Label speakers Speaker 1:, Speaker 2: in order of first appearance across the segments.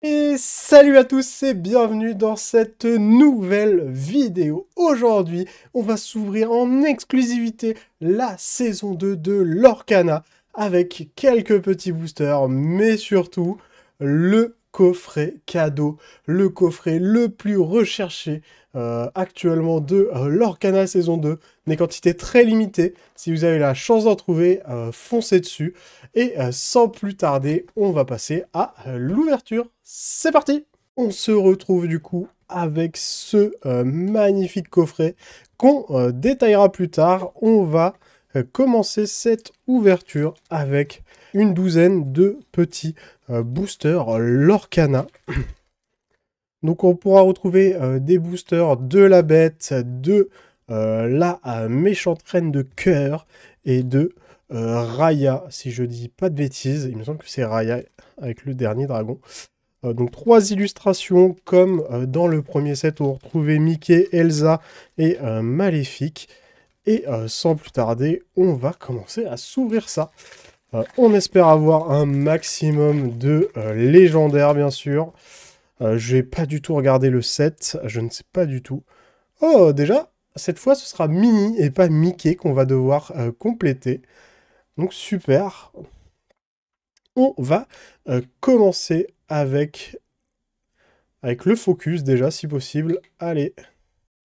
Speaker 1: Et salut à tous et bienvenue dans cette nouvelle vidéo. Aujourd'hui, on va s'ouvrir en exclusivité la saison 2 de Lorcana avec quelques petits boosters, mais surtout le coffret cadeau, le coffret le plus recherché actuellement de Lorcana saison 2, des quantités très limitées. Si vous avez la chance d'en trouver, foncez dessus. Et sans plus tarder, on va passer à l'ouverture. C'est parti! On se retrouve du coup avec ce magnifique coffret qu'on détaillera plus tard. On va commencer cette ouverture avec une douzaine de petits boosters Lorcana. Donc on pourra retrouver des boosters de la bête, de la méchante reine de cœur et de Raya, si je dis pas de bêtises. Il me semble que c'est Raya avec le dernier dragon. Donc 3 illustrations comme dans le premier set où on retrouvait Mickey, Elsa et Maléfique. Et sans plus tarder, on va commencer à s'ouvrir ça. On espère avoir un maximum de légendaires, bien sûr. Je vais pas du tout regarder le set, je ne sais pas du tout. Oh, déjà, cette fois, ce sera Minnie et pas Mickey qu'on va devoir compléter. Donc, super. On va commencer avec le focus, déjà, si possible. Allez,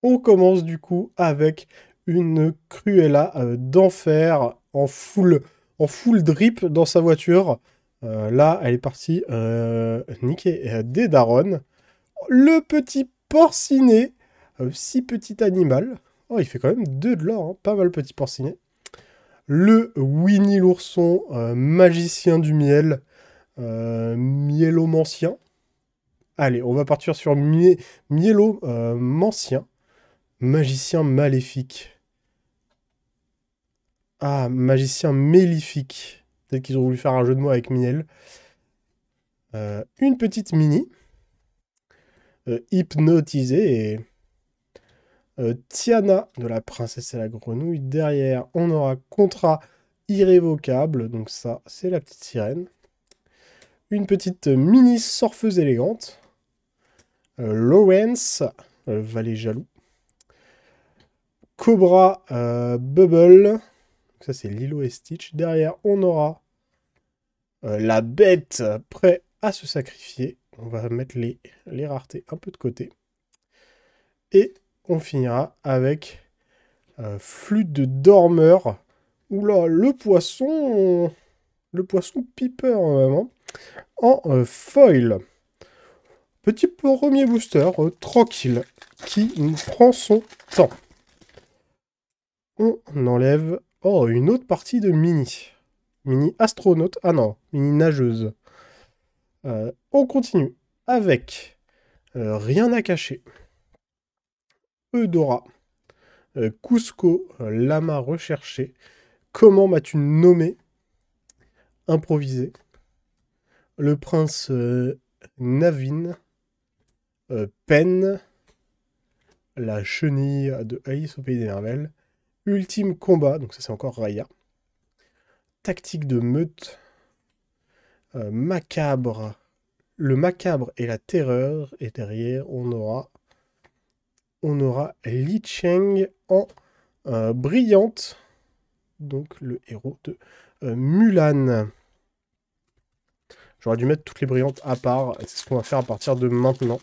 Speaker 1: on commence du coup avec une Cruella d'enfer en full drip dans sa voiture. Là, elle est partie niquer des darons. Le petit porcinet, si petit animal. Oh, il fait quand même 2 de l'or, hein. Pas mal petit porcinet. Le Winnie l'ourson, magicien du miel, mielomancien. Allez, on va partir sur mielomancien, magicien maléfique. Ah, magicien mélifique. Peut-être qu'ils ont voulu faire un jeu de mots avec miel. Une petite mini, hypnotisée et... Tiana de la princesse et la grenouille. Derrière, on aura contrat irrévocable. Donc ça, c'est la petite sirène. Une petite mini surfeuse élégante. Lawrence, valet jaloux. Cobra Bubble. Ça, c'est Lilo et Stitch. Derrière, on aura la bête prêt à se sacrifier. On va mettre les raretés un peu de côté. Et on finira avec flûte de dormeur. Oula, le poisson piper vraiment. En foil. Petit premier booster, tranquille, qui prend son temps. On enlève... Oh, une autre partie de mini. Mini astronaute. Ah non, mini nageuse. On continue avec rien à cacher. Eudora. Cusco, lama recherché. Comment m'as-tu nommé? Improvisé. Le prince Navin. Pen. La chenille de Alice au Pays des Merveilles. Ultime combat, donc ça c'est encore Raya. Tactique de meute. Macabre. Le macabre et la terreur. Et derrière, on aura Li Cheng en brillante. Donc le héros de Mulan. J'aurais dû mettre toutes les brillantes à part. C'est ce qu'on va faire à partir de maintenant.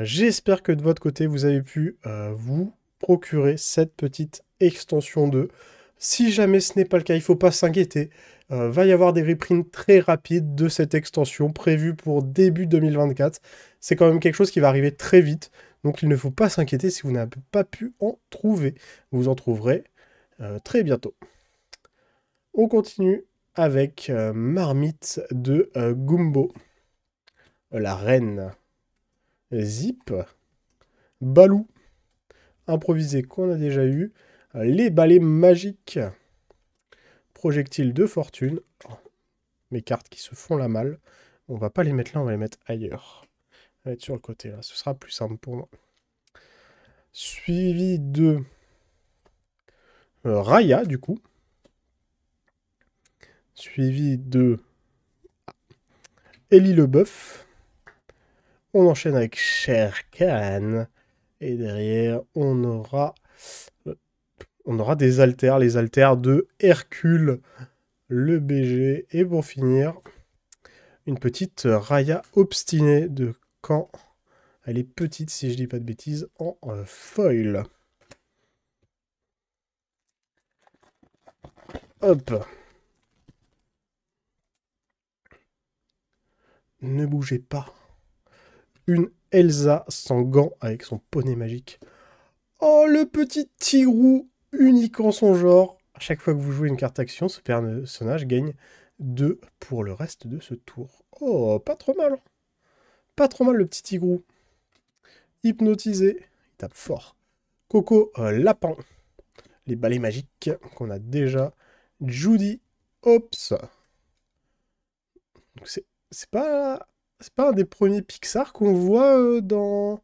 Speaker 1: J'espère que de votre côté, vous avez pu vous procurer cette petite extension 2. Si jamais ce n'est pas le cas, il ne faut pas s'inquiéter. Va y avoir des reprints très rapides de cette extension prévue pour début 2024. C'est quand même quelque chose qui va arriver très vite. Donc il ne faut pas s'inquiéter si vous n'avez pas pu en trouver. Vous en trouverez très bientôt. On continue avec Marmite de Gumbo. La reine. Zip. Balou. Improvisé qu'on a déjà eu. Les balais magiques. Projectile de fortune. Oh, mes cartes qui se font la malle. On va pas les mettre là, on va les mettre ailleurs. On va être sur le côté là, ce sera plus simple pour moi. Suivi de Raya du coup. suivi de Ellie Leboeuf. On enchaîne avec Sher Khan. Et derrière, on aura des haltères, les haltères de Hercule, le BG. Et pour finir, une petite Raya obstinée de Caen. Elle est petite, si je dis pas de bêtises, en foil. Hop. Ne bougez pas. Une Elsa sans gants avec son poney magique. Oh, le petit tigrou unique en son genre. À chaque fois que vous jouez une carte action, ce personnage gagne 2 pour le reste de ce tour. Oh, pas trop mal. Pas trop mal le petit tigrou. Hypnotisé. Il tape fort. Coco, lapin. Les balais magiques qu'on a déjà. Judy, Ops. C'est pas un des premiers Pixar qu'on voit dans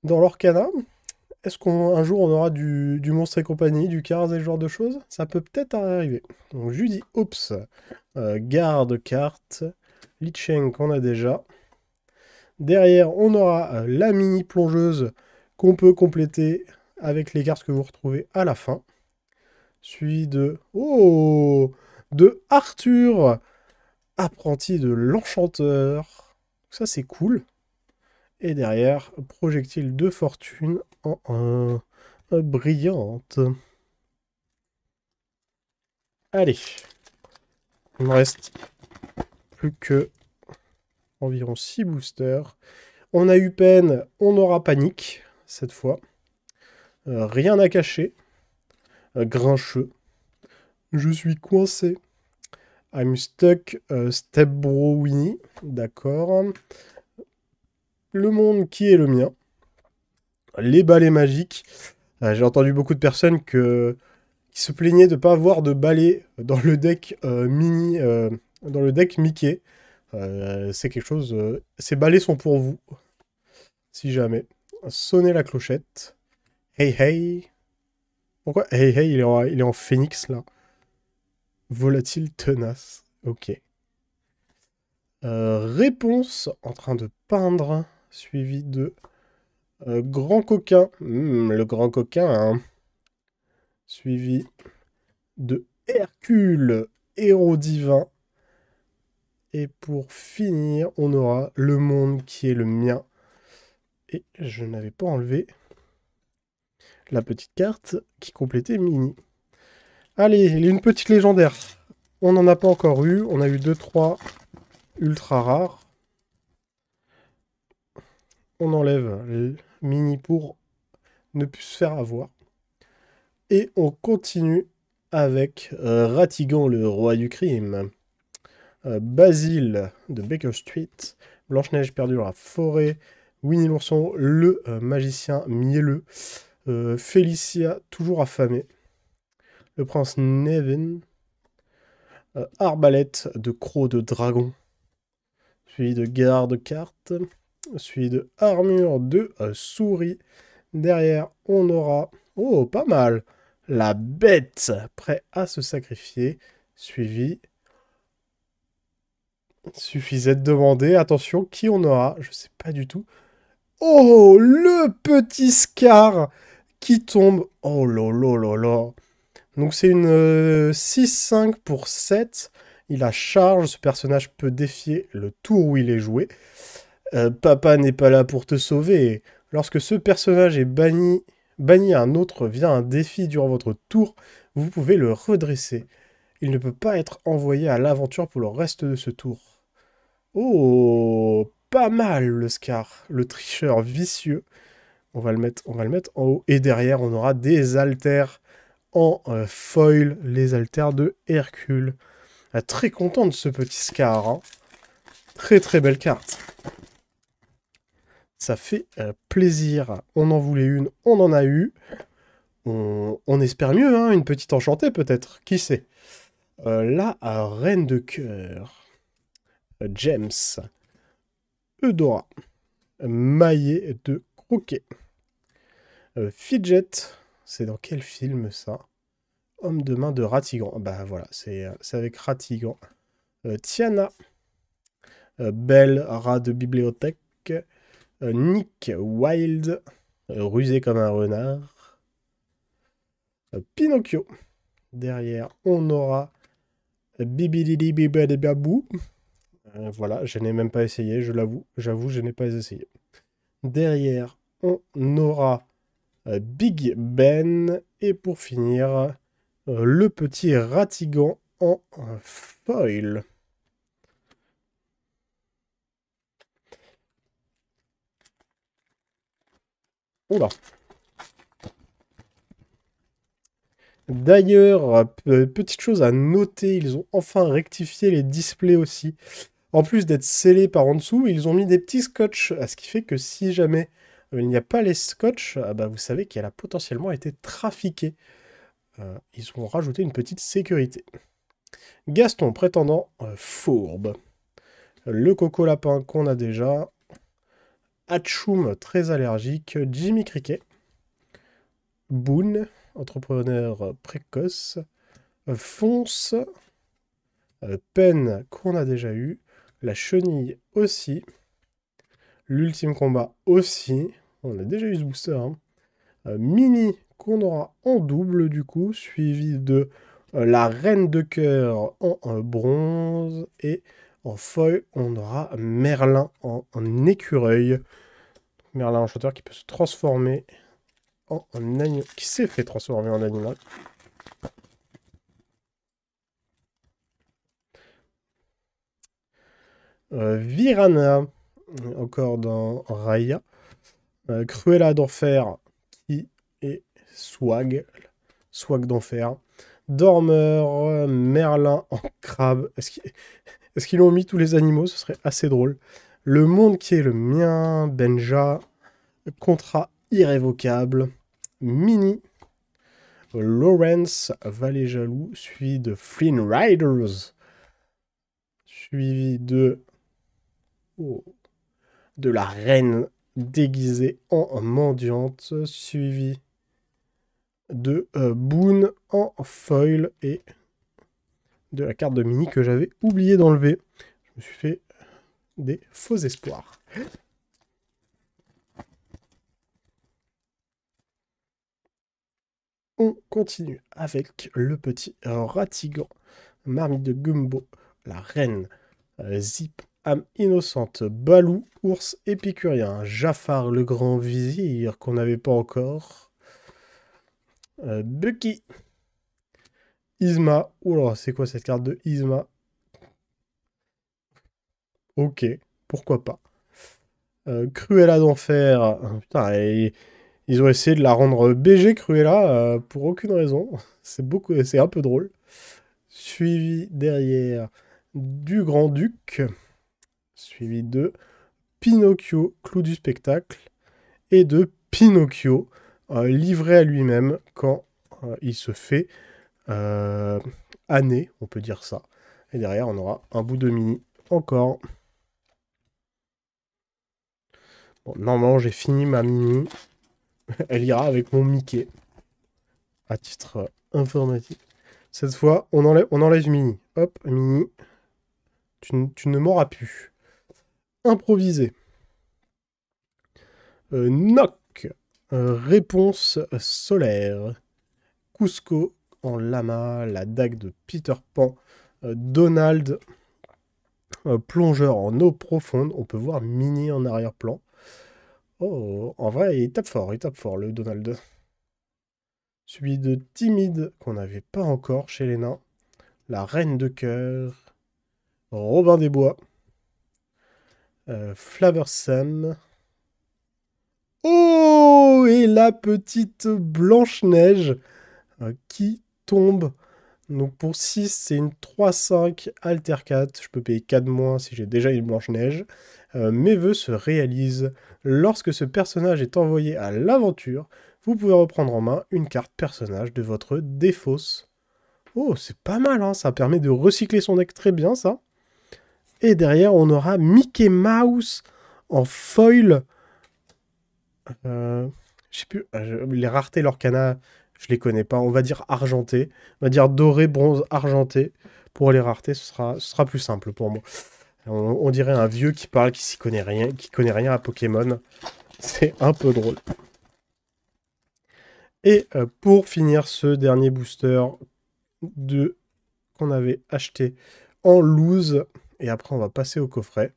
Speaker 1: l'Orcana. Est-ce qu'un jour on aura du Monstre et compagnie, du Cars et ce genre de choses? Ça peut peut-être arriver. Donc Judy, Ops. Garde carte. Li Cheng qu'on a déjà. Derrière, on aura la mini plongeuse qu'on peut compléter avec les cartes que vous retrouvez à la fin. Suivi de... Oh, de Arthur, apprenti de l'enchanteur. Ça, c'est cool. Et derrière, projectile de fortune en brillante. Allez. Il me reste plus que environ 6 boosters. On a eu peine, on aura panique cette fois. Rien à cacher. Grincheux. Je suis coincé. I'm stuck, Step Bro Winnie. D'accord. Le monde qui est le mien. Les balais magiques. J'ai entendu beaucoup de personnes qui se plaignaient de ne pas avoir de balais dans le deck mini, dans le deck Mickey. C'est quelque chose... ces balais sont pour vous. Si jamais. Sonnez la clochette. Hey hey. Pourquoi hey hey, il est en phénix là. Volatile tenace. Ok. Réponse en train de peindre. Suivi de grand coquin. Le grand coquin. Hein. Suivi de Hercule, héros divin. Et pour finir, on aura le monde qui est le mien. Et je n'avais pas enlevé la petite carte qui complétait Mini. Allez, une petite légendaire. On n'en a pas encore eu. On a eu 2-3 ultra rares. On enlève le Mini pour ne plus se faire avoir. Et on continue avec Ratigan, le roi du crime. Basile de Baker Street. Blanche-Neige perdue dans la forêt. Winnie l'ourson, le magicien mielleux. Félicia, toujours affamée. Le prince Nevin. Arbalète de croc de dragon. Suivi de garde-carte. Suivi de armure de souris. Derrière, on aura... Oh, pas mal. La bête, prêt à se sacrifier. Suivi... Suffisait de demander. Attention, qui on aura? Je sais pas du tout. Oh, le petit Scar qui tombe. Oh là là là là. Donc c'est une 6-5 pour 7. Il a charge. Ce personnage peut défier le tour où il est joué. Papa n'est pas là pour te sauver. Lorsque ce personnage est banni un autre via un défi durant votre tour, vous pouvez le redresser. Il ne peut pas être envoyé à l'aventure pour le reste de ce tour. Oh, pas mal le Scar, le tricheur vicieux. On va le mettre en haut. Et derrière, on aura des haltères en foil, les haltères de Hercule. Très content de ce petit Scar. Hein. Très très belle carte. Ça fait plaisir. On en voulait une, on en a eu. On espère mieux, hein, une petite enchantée peut-être. Qui sait? Là, Reine de cœur. James. Eudora. Maillet de croquet. Fidget. C'est dans quel film ça? Homme de main de Ratigan. Bah voilà, c'est avec Ratigan. Tiana. Belle, rat de bibliothèque. Nick Wild. Rusé comme un renard. Pinocchio. Derrière, on aura Bibilili Bibadibabou. Voilà, je n'ai même pas essayé, je l'avoue. J'avoue, je n'ai pas essayé. Derrière, on aura Big Ben. Et pour finir, le petit Ratigan en foil. Oula. D'ailleurs, petite chose à noter, ils ont enfin rectifié les displays aussi. En plus d'être scellés par en dessous, ils ont mis des petits scotch, ce qui fait que si jamais il n'y a pas les scotch, bah vous savez qu'elle a potentiellement été trafiquée. Ils ont rajouté une petite sécurité. Gaston, prétendant fourbe. Le coco lapin qu'on a déjà. Hatchoum, très allergique. Jimmy Cricket. Boone, entrepreneur précoce. Fonce. Pen, qu'on a déjà eu. La chenille aussi. L'ultime combat aussi. On a déjà eu ce booster. Hein. Mini, qu'on aura en double du coup. Suivi de la reine de cœur en bronze. Et en foil, on aura Merlin en écureuil. Merlin enchanteur qui peut se transformer en animal. Qui s'est fait transformer en animal. Virana, encore dans Raya. Cruella d'enfer, qui est Swag. Swag d'enfer. Dormeur, Merlin en crabe. Est-ce qu'ils ont mis tous les animaux? Ce serait assez drôle. Le monde qui est le mien, Benja. Contrat irrévocable. Mini. Lawrence, Valet Jaloux, suivi de Flynn Riders. Suivi de... Oh, de la reine déguisée en mendiante, suivi de Boone en foil et de la carte de mini que j'avais oublié d'enlever. Je me suis fait des faux espoirs. On continue avec le petit Ratigan, marmite de Gumbo, la reine, Zip, âme innocente, Balou, ours épicurien, Jafar le grand vizir qu'on n'avait pas encore, Bucky, Isma, oula, c'est quoi cette carte de Isma? Ok, pourquoi pas. Cruella d'enfer, putain, ils ont essayé de la rendre BG Cruella pour aucune raison. C'est un peu drôle. Suivi derrière du Grand-Duc, suivi de Pinocchio, clou du spectacle, et de Pinocchio, livré à lui-même quand il se fait année, on peut dire ça. Et derrière, on aura un bout de mini encore. Bon, normalement, j'ai fini ma mini. Elle ira avec mon Mickey. À titre informatique. Cette fois, on enlève Mini. Hop, Mini. Tu ne m'auras plus. Improvisé. Nock. Réponse solaire. Cusco en lama. La dague de Peter Pan. Donald. Plongeur en eau profonde. On peut voir Mini en arrière-plan. Oh, en vrai, il tape fort, le Donald. Celui de Timide, qu'on n'avait pas encore chez les nains. La Reine de Cœur. Robin des Bois. Flavor Sam. Oh, et la petite Blanche-Neige qui tombe. Donc pour 6, c'est une 3-5 Alter 4. Je peux payer 4 moins si j'ai déjà une Blanche-Neige. Mes vœux se réalisent. Lorsque ce personnage est envoyé à l'aventure, vous pouvez reprendre en main une carte personnage de votre défausse. Oh, c'est pas mal, hein, ça permet de recycler son deck très bien, ça. Et derrière, on aura Mickey Mouse en foil. Je sais plus, les raretés Lorcana, Je les connais pas. On va dire argenté. On va dire doré, bronze, argenté. Pour les raretés, ce sera plus simple pour moi. On dirait un vieux qui parle, qui s'y connaît rien, qui connaît rien à Pokémon. C'est un peu drôle. Et pour finir ce dernier booster qu'on avait acheté en loose, et après on va passer au coffret,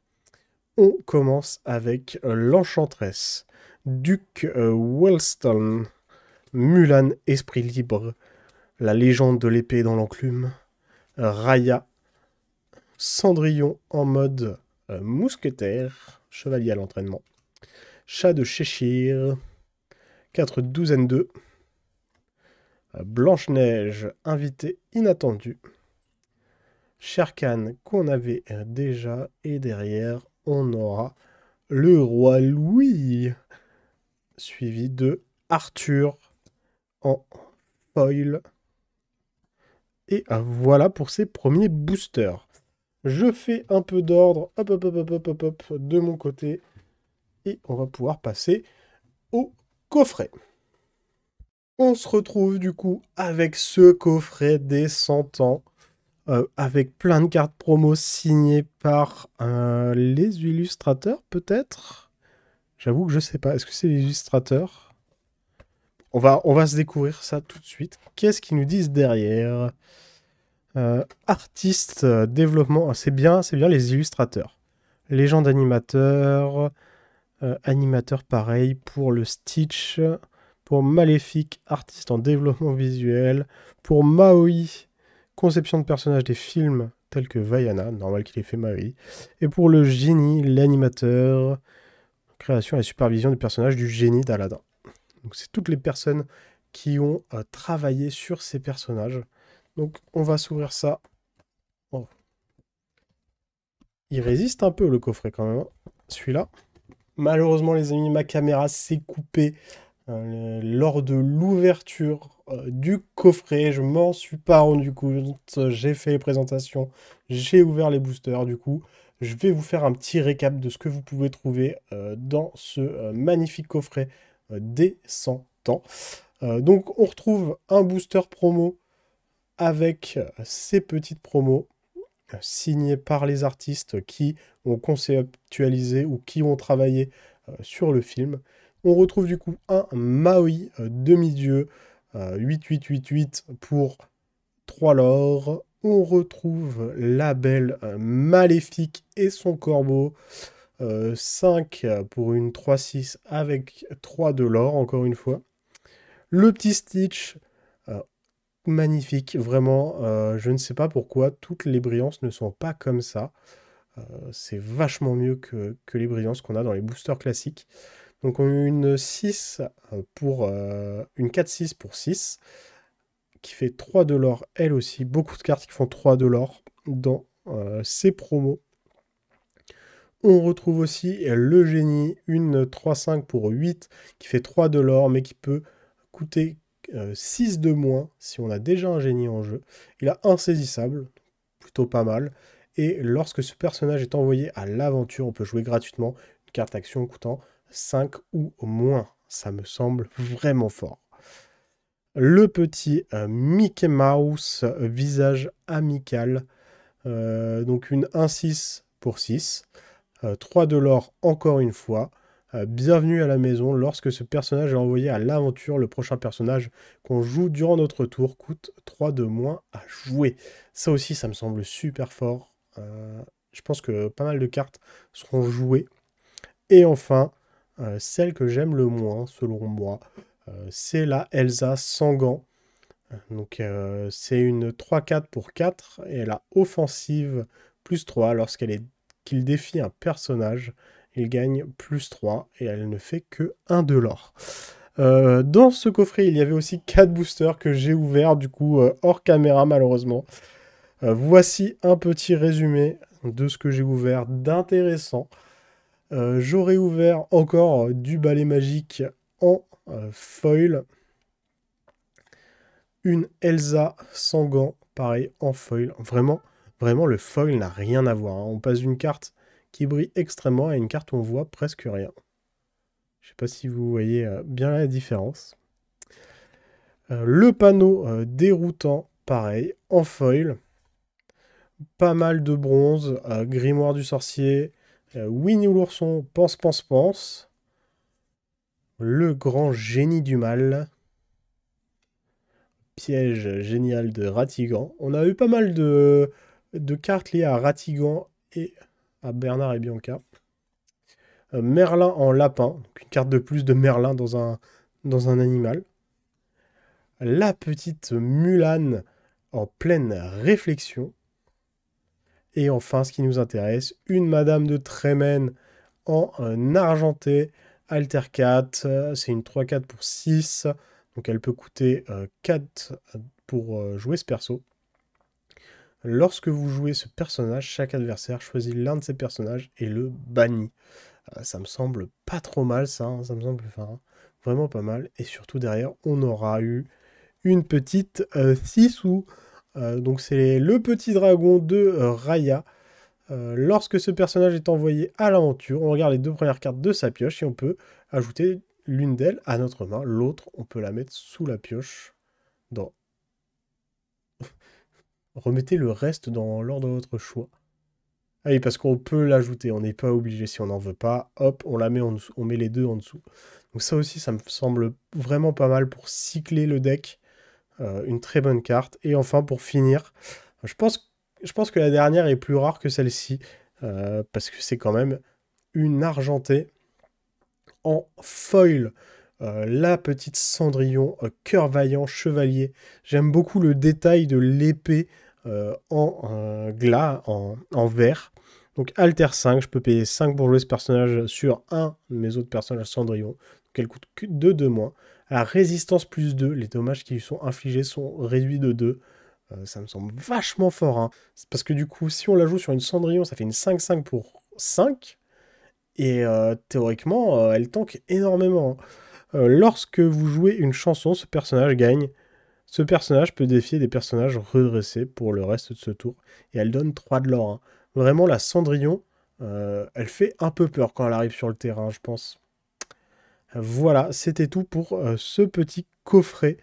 Speaker 1: on commence avec l'Enchantress, Duke Wellstone, Mulan, Esprit Libre, la légende de l'épée dans l'enclume, Raya, Cendrillon en mode mousquetaire, chevalier à l'entraînement, Chat de Cheshire, 4 douzaines 2, Blanche-Neige, invité inattendu, Shere-Khan qu'on avait déjà, et derrière on aura le roi Louis, suivi de Arthur en foil. Et voilà pour ces premiers boosters. Je fais un peu d'ordre, hop, hop, hop, hop, hop, hop, hop, de mon côté. Et on va pouvoir passer au coffret. On se retrouve du coup avec ce coffret des 100 ans. Avec plein de cartes promo signées par les illustrateurs, peut-être. J'avoue que je sais pas. Est-ce que c'est les illustrateurs? On va se découvrir ça tout de suite. Qu'est-ce qu'ils nous disent derrière? Artistes, développement. C'est bien les illustrateurs. Légende animateur. Animateur pareil pour le Stitch. Pour Maléfique, artiste en développement visuel. Pour Maui, conception de personnages des films tels que Vaiana, normal qu'il ait fait Maui. Et pour le Génie, l'animateur, création et supervision des personnages du Génie d'Aladin. Donc c'est toutes les personnes qui ont travaillé sur ces personnages. Donc on va s'ouvrir ça. Oh. Il résiste un peu le coffret quand même, hein, celui-là. Malheureusement les amis, ma caméra s'est coupée lors de l'ouverture du coffret. Je m'en suis pas rendu compte. J'ai fait les présentations, j'ai ouvert les boosters. Du coup, je vais vous faire un petit récap de ce que vous pouvez trouver dans ce magnifique coffret des 100 ans. Donc, on retrouve un booster promo avec ces petites promos signées par les artistes qui ont conceptualisé ou qui ont travaillé sur le film. On retrouve du coup un Maui demi-dieu, 8888 pour 3 lore. On retrouve la belle Maléfique et son corbeau, 5 pour une 3-6 avec 3 de l'or, encore une fois. Le petit Stitch, magnifique, vraiment, je ne sais pas pourquoi toutes les brillances ne sont pas comme ça. C'est vachement mieux que les brillances qu'on a dans les boosters classiques. Donc on a une 6 pour une 4-6 pour 6, qui fait 3 de l'or elle aussi. Beaucoup de cartes qui font 3 de l'or dans ces promos. On retrouve aussi le génie, une 3-5 pour 8, qui fait 3 de l'or, mais qui peut coûter 6 de moins si on a déjà un génie en jeu. Il a insaisissable, plutôt pas mal. Et lorsque ce personnage est envoyé à l'aventure, on peut jouer gratuitement une carte action coûtant 5 ou moins. Ça me semble vraiment fort. Le petit Mickey Mouse, visage amical. Donc une 1-6 pour 6. 3 de l'or encore une fois. Bienvenue à la maison. Lorsque ce personnage est envoyé à l'aventure, le prochain personnage qu'on joue durant notre tour coûte 3 de moins à jouer. Ça aussi, ça me semble super fort. Je pense que pas mal de cartes seront jouées. Et enfin, celle que j'aime le moins, selon moi, c'est la Elsa sans gants. Donc c'est une 3-4 pour 4 et elle a offensive plus 3 qu'il défie un personnage. Il gagne plus 3 et elle ne fait que 1 de l'or. Dans ce coffret, il y avait aussi 4 boosters que j'ai ouverts, du coup, hors caméra malheureusement. Voici un petit résumé de ce que j'ai ouvert d'intéressant. J'aurais ouvert encore du balai magique en foil. Une Elsa sans gants, pareil, en foil. Vraiment, le foil n'a rien à voir, hein. On passe d'une carte qui brille extrêmement à une carte où on voit presque rien. Je ne sais pas si vous voyez bien la différence. Le panneau déroutant, pareil, en foil. Pas mal de bronze, Grimoire du sorcier, Winnie l'ourson, pense, pense, pense. Le grand génie du mal. Piège génial de Ratigan. On a eu pas mal de cartes liées à Ratigan et à Bernard et Bianca. Merlin en lapin, donc une carte de plus de Merlin dans un animal. La petite Mulan en pleine réflexion. Et enfin, ce qui nous intéresse, une Madame de Trémène en argenté, Alter 4, c'est une 3-4 pour 6, donc elle peut coûter 4 pour jouer ce perso. Lorsque vous jouez ce personnage, chaque adversaire choisit l'un de ces personnages et le bannit. Ça me semble pas trop mal ça, hein, ça me semble vraiment pas mal. Et surtout derrière, on aura eu une petite Sissou. Donc c'est le petit dragon de Raya. Lorsque ce personnage est envoyé à l'aventure, on regarde les 2 premières cartes de sa pioche et on peut ajouter l'une d'elles à notre main. L'autre, on peut la mettre sous la pioche. Remettez le reste dans l'ordre de votre choix. Ah oui, parce qu'on peut l'ajouter, on n'est pas obligé. Si on n'en veut pas, hop, on la met en dessous, on met les 2 en dessous. Donc ça aussi, ça me semble vraiment pas mal pour cycler le deck. Une très bonne carte. Et enfin, pour finir, je pense que la dernière est plus rare que celle-ci. Parce que c'est quand même une argentée en foil. La petite Cendrillon, cœur vaillant, chevalier. J'aime beaucoup le détail de l'épée en glas, en vert. Donc Alter 5, je peux payer 5 pour jouer ce personnage sur un de mes autres personnages Cendrillon. Donc elle coûte que 2 de moins. La résistance plus 2, les dommages qui lui sont infligés sont réduits de 2. Ça me semble vachement fort. Hein. Parce que du coup, si on la joue sur une Cendrillon, ça fait une 5-5 pour 5. Et théoriquement, elle tank énormément. Hein. Lorsque vous jouez une chanson, ce personnage gagne. Ce personnage peut défier des personnages redressés pour le reste de ce tour. Et elle donne 3 de l'or. Hein. Vraiment, la Cendrillon, elle fait un peu peur quand elle arrive sur le terrain, je pense. Voilà, c'était tout pour ce petit coffret.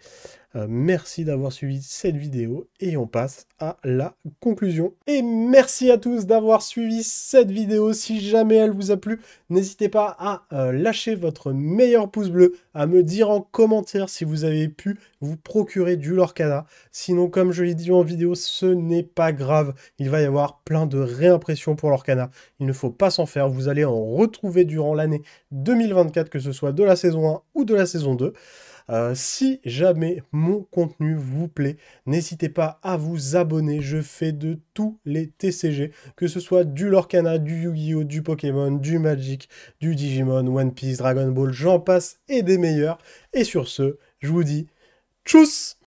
Speaker 1: Merci d'avoir suivi cette vidéo et on passe à la conclusion. Et merci à tous d'avoir suivi cette vidéo. Si jamais elle vous a plu, n'hésitez pas à lâcher votre meilleur pouce bleu, à me dire en commentaire si vous avez pu vous procurer du Lorcana. Sinon, comme je l'ai dit en vidéo, ce n'est pas grave. Il va y avoir plein de réimpressions pour Lorcana. Il ne faut pas s'en faire. Vous allez en retrouver durant l'année 2024, que ce soit de la saison 1 ou de la saison 2. Si jamais mon contenu vous plaît, n'hésitez pas à vous abonner. Je fais de tous les TCG, que ce soit du Lorcana, du Yu-Gi-Oh, du Pokémon, du Magic, du Digimon, One Piece, Dragon Ball, j'en passe et des meilleurs. Et sur ce, je vous dis tchuss!